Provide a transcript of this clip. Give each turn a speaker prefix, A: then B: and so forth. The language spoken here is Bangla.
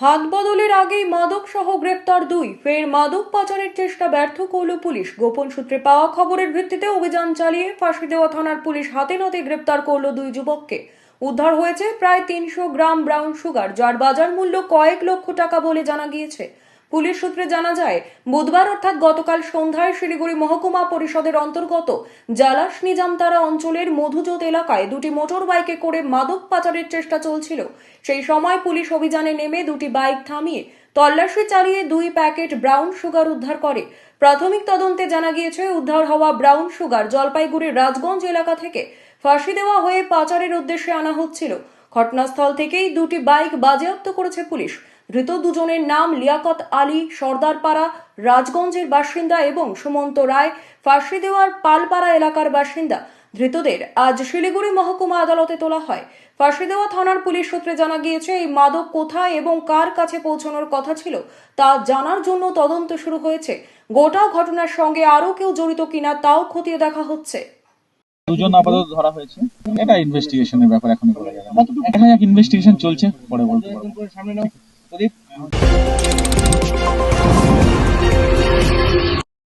A: হাত বদলের আগেই মাদক সহ গ্রেপ্তার দুই। ফের মাদক পাচারের চেষ্টা ব্যর্থ করল পুলিশ। গোপন সূত্রে পাওয়া খবরের ভিত্তিতে অভিযান চালিয়ে ফাঁসিদেওয়া থানার পুলিশ হাতে নাতে গ্রেপ্তার করল দুই যুবককে। উদ্ধার হয়েছে প্রায় 300 গ্রাম ব্রাউন সুগার, যার বাজার মূল্য কয়েক লক্ষ টাকা বলে জানা গিয়েছে। পুলিশ সূত্রে জানা যায়, বুধবার অর্থাৎ গতকাল সন্ধ্যায় শিলিগুড়ি মহকুমা পরিষদের অন্তর্গত জালাশ নিজামতারা অঞ্চলের মধুজোত এলাকায় দুটি মোটর বাইকে করে মাদক পাচারের চেষ্টা চলছিল। সেই সময় পুলিশ অভিযানে নেমে দুটি বাইক থামিয়ে তল্লাশি চালিয়ে 2 প্যাকেট ব্রাউন সুগার উদ্ধার করে। প্রাথমিক তদন্তে জানা গিয়েছে, উদ্ধার হওয়া ব্রাউন সুগার জলপাইগুড়ির রাজগঞ্জ এলাকা থেকে ফাঁসি দেওয়া হয়ে পাচারের উদ্দেশ্যে আনা হচ্ছিল। ঘটনাস্থল থেকেই দুটি বাইক বাজেয়াপ্ত করেছে পুলিশ। ধৃত দুজনের নাম লিয়াকত আলী, সর্দারপাড়া রাজগঞ্জের বাসিন্দা, এবং সুমন্ত রায়, ফাঁসি দেওয়ার পালপাড়া এলাকার বাসিন্দা। ধৃতদের আজ শিলিগুড়ি মহকুমা আদালতে তোলা হয়। ফাঁসি দেওয়া থানার পুলিশ সূত্রে জানা গিয়েছে, এই মাদক কোথায় এবং কার কাছে পৌঁছানোর কথা ছিল তা জানার জন্য তদন্ত শুরু হয়েছে। গোটা ঘটনার সঙ্গে আরও কেউ জড়িত কিনা তাও খতিয়ে দেখা হচ্ছে।
B: দুজন আপাতত ধরা হয়েছে। এটা ইনভেস্টিগেশনের ব্যাপার, এখনই বলা যাবে না। দেখা যাক, ইনভেস্টিগেশন চলছে, পরে বলতে পারবো।